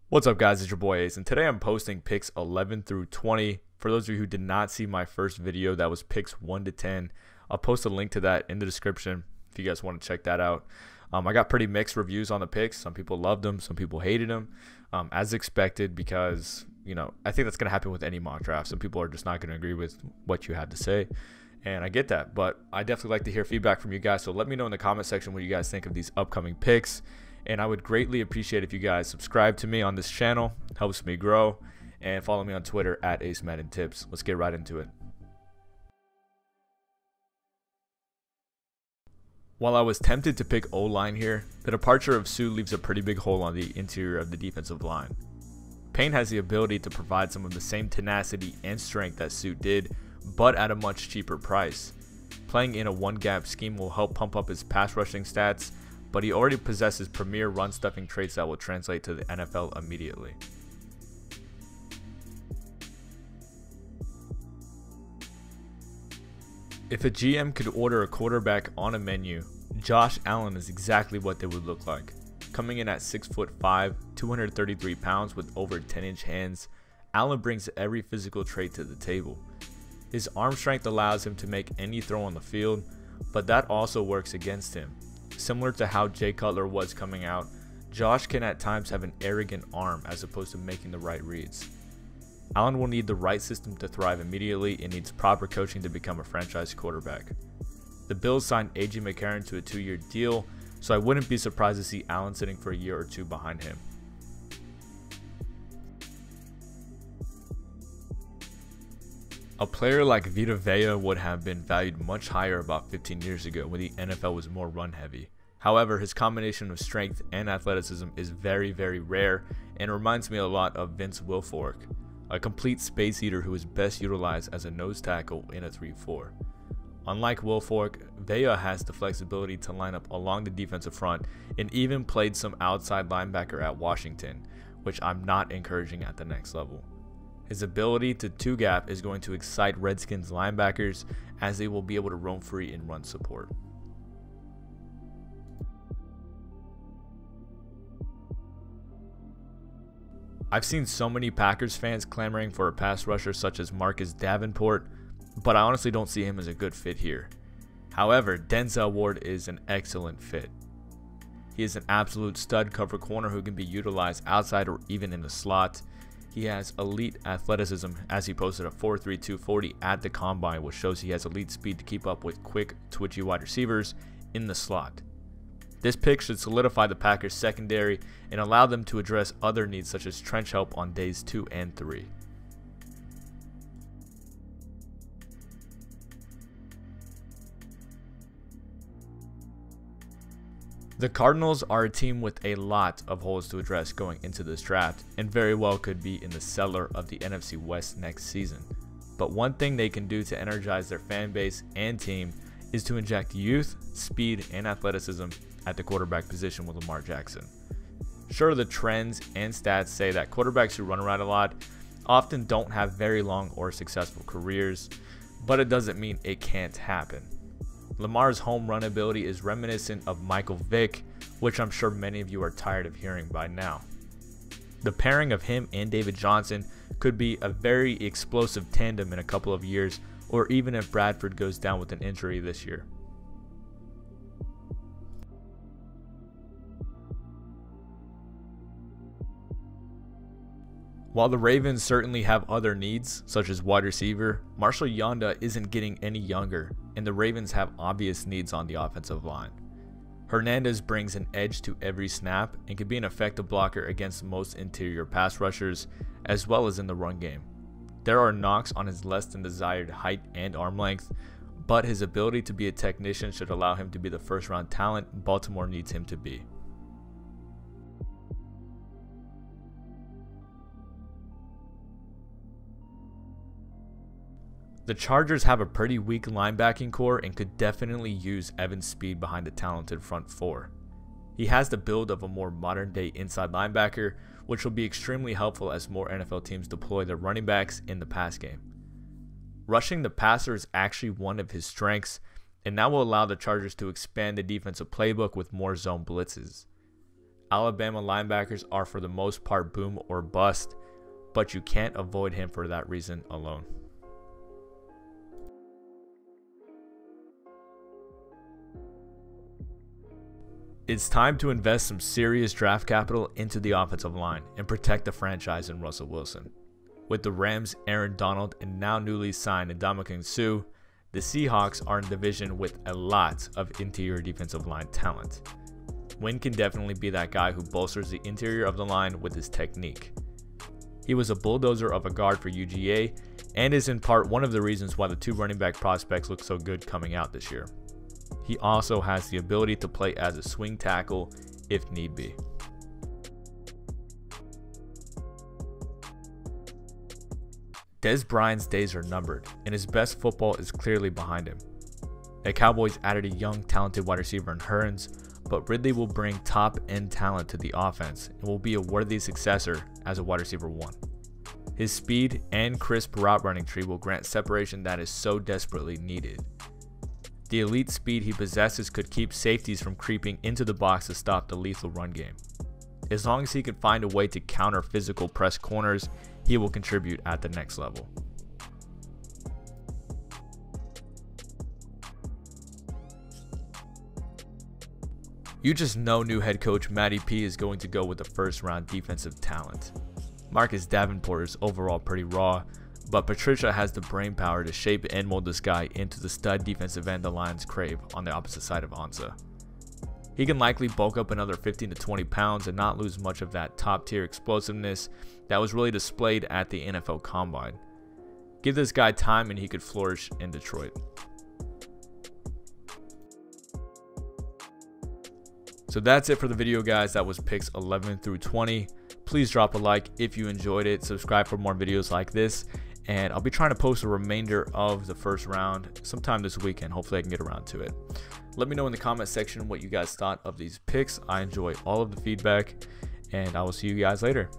What's up, guys? It's your boy Ace, and today I'm posting picks 11 through 20. For those of you who did not see my first video, that was picks 1 to 10. I'll post a link to that in the description if you guys want to check that out. I got pretty mixed reviews on the picks. Some people loved them, some people hated them, as expected, because I think that's going to happen with any mock draft. Some people are just not going to agree with what you had to say, and I get that, but I definitely like to hear feedback from you guys. So let me know in the comment section what you guys think of these upcoming picks. And I would greatly appreciate if you guys subscribe to me on this channel. It helps me grow. And follow me on Twitter at Ace Madden Tips. Let's get right into it. While I was tempted to pick O-line here, the departure of Sue leaves a pretty big hole on the interior of the defensive line. Payne has the ability to provide some of the same tenacity and strength that Sue did, but at a much cheaper price. Playing in a one-gap scheme will help pump up his pass rushing stats, but he already possesses premier run-stuffing traits that will translate to the NFL immediately. If a GM could order a quarterback on a menu, Josh Allen is exactly what they would look like. Coming in at 6'5", 233 pounds with over 10-inch hands, Allen brings every physical trait to the table. His arm strength allows him to make any throw on the field, but that also works against him. Similar to how Jay Cutler was coming out, Josh can at times have an arrogant arm as opposed to making the right reads. Allen will need the right system to thrive immediately and needs proper coaching to become a franchise quarterback. The Bills signed A.J. McCarron to a 2-year deal, so I wouldn't be surprised to see Allen sitting for a year or two behind him. A player like Vita Vea would have been valued much higher about 15 years ago when the NFL was more run heavy. However, his combination of strength and athleticism is very, very rare and reminds me a lot of Vince Wilfork, a complete space eater who is best utilized as a nose tackle in a 3-4. Unlike Wilfork, Vea has the flexibility to line up along the defensive front and even played some outside linebacker at Washington, which I'm not encouraging at the next level. His ability to two-gap is going to excite Redskins linebackers as they will be able to roam free in run support. I've seen so many Packers fans clamoring for a pass rusher such as Marcus Davenport, but I honestly don't see him as a good fit here. However, Denzel Ward is an excellent fit. He is an absolute stud cover corner who can be utilized outside or even in the slot. He has elite athleticism as he posted a 4.32 40 at the combine, which shows he has elite speed to keep up with quick, twitchy wide receivers in the slot. This pick should solidify the Packers secondary and allow them to address other needs such as trench help on days 2 and 3. The Cardinals are a team with a lot of holes to address going into this draft and very well could be in the cellar of the NFC West next season. But one thing they can do to energize their fan base and team is to inject youth, speed, and athleticism at the quarterback position with Lamar Jackson. Sure, the trends and stats say that quarterbacks who run around a lot often don't have very long or successful careers, but it doesn't mean it can't happen. Lamar's home run ability is reminiscent of Michael Vick, which I'm sure many of you are tired of hearing by now. The pairing of him and David Johnson could be a very explosive tandem in a couple of years, or even if Bradford goes down with an injury this year. While the Ravens certainly have other needs, such as wide receiver, Marshall Yanda isn't getting any younger, and the Ravens have obvious needs on the offensive line. Hernandez brings an edge to every snap and can be an effective blocker against most interior pass rushers, as well as in the run game. There are knocks on his less than desired height and arm length, but his ability to be a technician should allow him to be the first-round talent Baltimore needs him to be. The Chargers have a pretty weak linebacking core and could definitely use Evan's speed behind a talented front four. He has the build of a more modern-day inside linebacker, which will be extremely helpful as more NFL teams deploy their running backs in the pass game. Rushing the passer is actually one of his strengths, and that will allow the Chargers to expand the defensive playbook with more zone blitzes. Alabama linebackers are for the most part boom or bust, but you can't avoid him for that reason alone. It's time to invest some serious draft capital into the offensive line and protect the franchise in Russell Wilson. With the Rams' Aaron Donald and now newly signed Ndamukong Suh, the Seahawks are in a division with a lot of interior defensive line talent. Wynn can definitely be that guy who bolsters the interior of the line with his technique. He was a bulldozer of a guard for UGA and is in part one of the reasons why the two running back prospects look so good coming out this year. He also has the ability to play as a swing tackle if need be. Dez Bryant's days are numbered, and his best football is clearly behind him. The Cowboys added a young, talented wide receiver in Hearns, but Ridley will bring top-end talent to the offense and will be a worthy successor as a wide receiver 1. His speed and crisp route running tree will grant separation that is so desperately needed. The elite speed he possesses could keep safeties from creeping into the box to stop the lethal run game. As long as he can find a way to counter physical press corners, he will contribute at the next level. You just know new head coach Matty P is going to go with the first round defensive talent. Marcus Davenport is overall pretty raw, but Patricia has the brainpower to shape and mold this guy into the stud defensive end the Lions crave on the opposite side of Ansah. He can likely bulk up another 15 to 20 pounds and not lose much of that top tier explosiveness that was really displayed at the NFL Combine. Give this guy time and he could flourish in Detroit. So that's it for the video, guys. That was picks 11 through 20. Please drop a like if you enjoyed it. Subscribe for more videos like this. And I'll be trying to post a remainder of the first round sometime this weekend. Hopefully I can get around to it. Let me know in the comment section what you guys thought of these picks. I enjoy all of the feedback, and I will see you guys later.